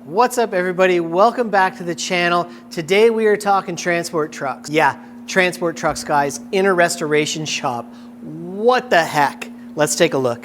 What's up everybody? Welcome back to the channel. Today we are talking transport trucks. Yeah, transport trucks guys, in a restoration shop. What the heck? Let's take a look.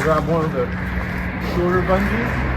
Grab one of the shorter bungees.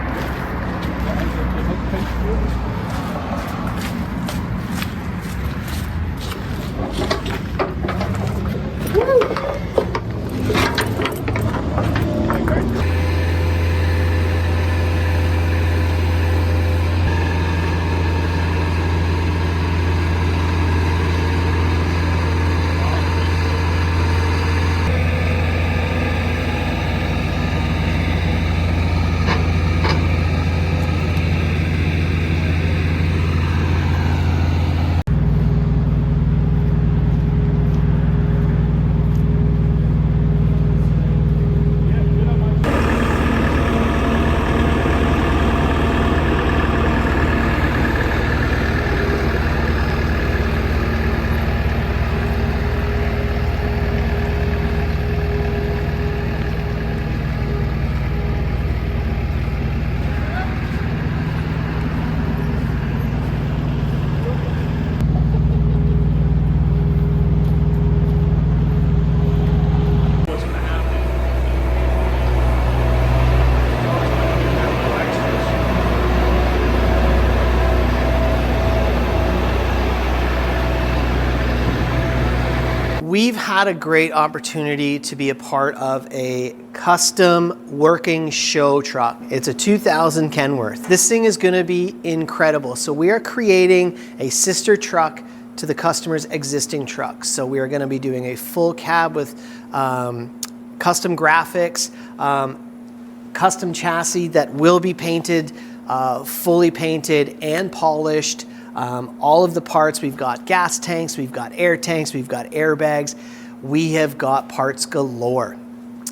We've had a great opportunity to be a part of a custom working show truck. It's a 2000 Kenworth. This thing is gonna be incredible. So we are creating a sister truck to the customer's existing truck. So we are gonna be doing a full cab with custom graphics, custom chassis that will be painted, fully painted and polished. All of the parts, we've got gas tanks, we've got air tanks, we've got airbags, we have got parts galore.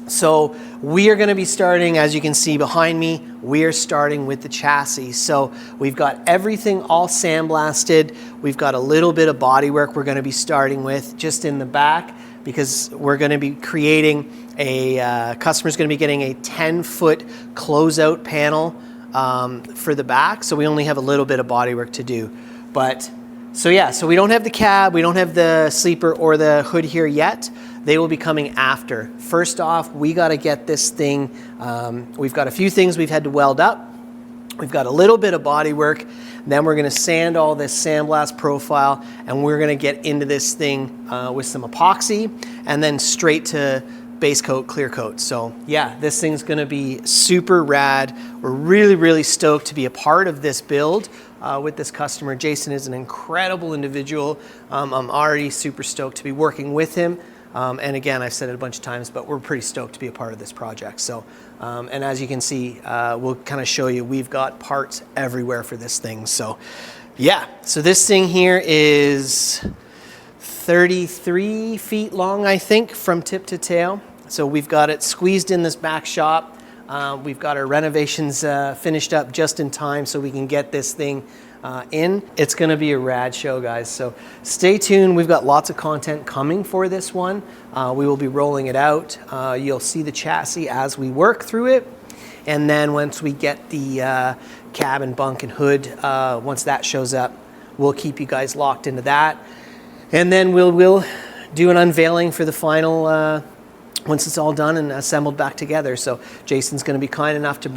So we are gonna be starting, as you can see behind me, we are starting with the chassis. So we've got everything all sandblasted. We've got a little bit of bodywork we're gonna be starting with just in the back because we're gonna be creating a, customer's gonna be getting a 10-foot closeout panel for the back. So we only have a little bit of bodywork to do. But so yeah, so we don't have the cab, we don't have the sleeper or the hood here yet. They will be coming after. First off, we got to get this thing, we've got a few things we've had to weld up. We've got a little bit of body work. Then we're going to sand all this sandblast profile and we're going to get into this thing with some epoxy and then straight to base coat, clear coat. So yeah, this thing's going to be super rad. We're really stoked to be a part of this build with this customer. Jason is an incredible individual. I'm already super stoked to be working with him. And again, I've said it a bunch of times, but we're pretty stoked to be a part of this project. So, and as you can see, we'll kind of show you, we've got parts everywhere for this thing. So yeah, so this thing here is 33 feet long, I think, from tip to tail. So we've got it squeezed in this back shop. We've got our renovations finished up just in time so we can get this thing in. It's gonna be a rad show, guys. So stay tuned. We've got lots of content coming for this one. We will be rolling it out. You'll see the chassis as we work through it. And then once we get the cab and bunk and hood, once that shows up, we'll keep you guys locked into that. And then we'll do an unveiling for the final once it's all done and assembled back together. So Jason's going to be kind enough to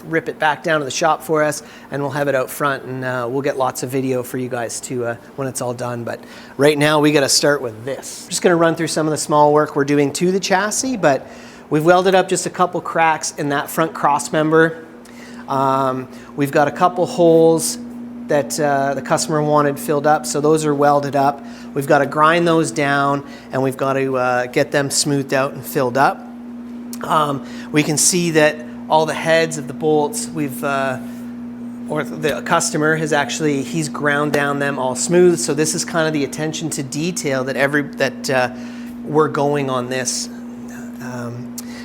rip it back down to the shop for us, and we'll have it out front, and we'll get lots of video for you guys too when it's all done. But right now we got to start with this. I'm just going to run through some of the small work we're doing to the chassis, but we've welded up just a couple cracks in that front cross member. We've got a couple holes that the customer wanted filled up, so those are welded up. We've got to grind those down, and we've got to get them smoothed out and filled up. We can see that all the heads of the bolts or the customer has actually, he's ground down them all smooth. So this is kind of the attention to detail that we're going on this.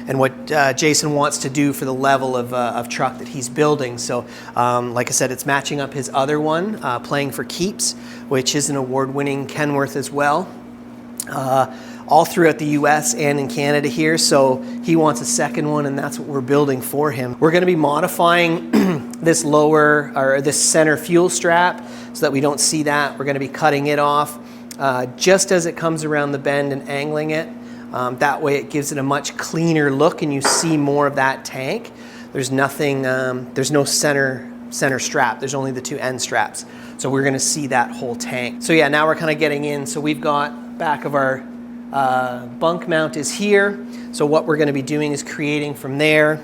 And what Jason wants to do for the level of truck that he's building. So like I said, it's matching up his other one, Playing for Keeps, which is an award-winning Kenworth as well, all throughout the US and in Canada here. So he wants a second one, and that's what we're building for him. We're going to be modifying this this center fuel strap so that we don't see that. We're going to be cutting it off just as it comes around the bend and angling it. That way it gives it a much cleaner look, and you see more of that tank. There's nothing, there's no center strap. There's only the two end straps. So we're gonna see that whole tank. So yeah, now we're kind of getting in. So we've got back of our bunk mount is here. So what we're gonna be doing is creating from there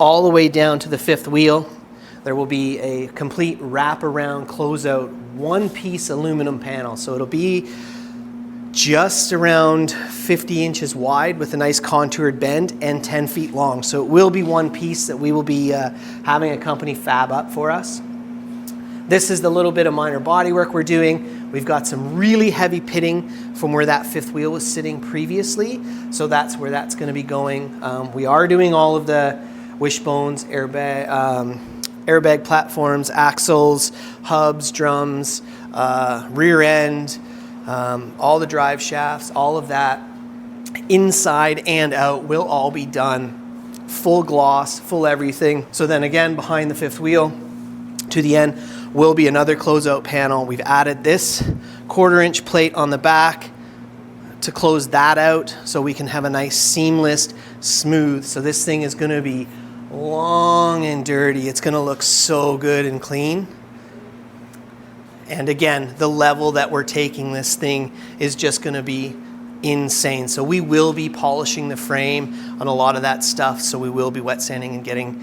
all the way down to the fifth wheel. There will be a complete wraparound closeout one-piece aluminum panel. So it'll be just around 50 inches wide with a nice contoured bend and 10 feet long. So it will be one piece that we will be having a company fab up for us. This is the little bit of minor bodywork we're doing. We've got some really heavy pitting from where that fifth wheel was sitting previously. So that's where that's going to be going. We are doing all of the wishbones, airbag platforms, axles, hubs, drums, rear end, all the drive shafts, all of that inside and out will all be done. Full gloss, full everything. So then again, behind the fifth wheel to the end will be another closeout panel. We've added this 1/4-inch plate on the back to close that out so we can have a nice seamless, smooth. So this thing is gonna be long and dirty. It's gonna look so good and clean. And again, the level that we're taking this thing is just going to be insane. So we will be polishing the frame on a lot of that stuff. So we will be wet sanding and getting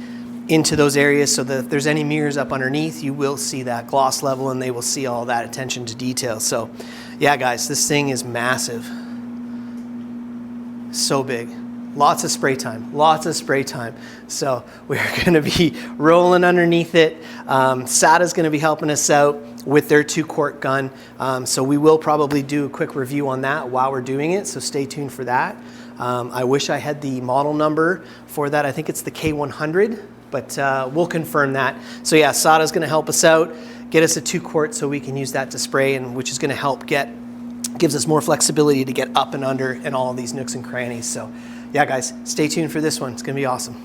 into those areas so that if there's any mirrors up underneath, you will see that gloss level and they will see all that attention to detail. So yeah, guys, this thing is massive. So big. Lots of spray time, lots of spray time. So we're gonna be rolling underneath it. SATA's gonna be helping us out with their 2-quart gun. So we will probably do a quick review on that while we're doing it, so stay tuned for that. I wish I had the model number for that. I think it's the K100, but we'll confirm that. So yeah, SATA's gonna help us out, get us a 2-quart so we can use that to spray, and which is gonna help gives us more flexibility to get up and under and all of these nooks and crannies. So yeah, guys, stay tuned for this one. It's gonna be awesome.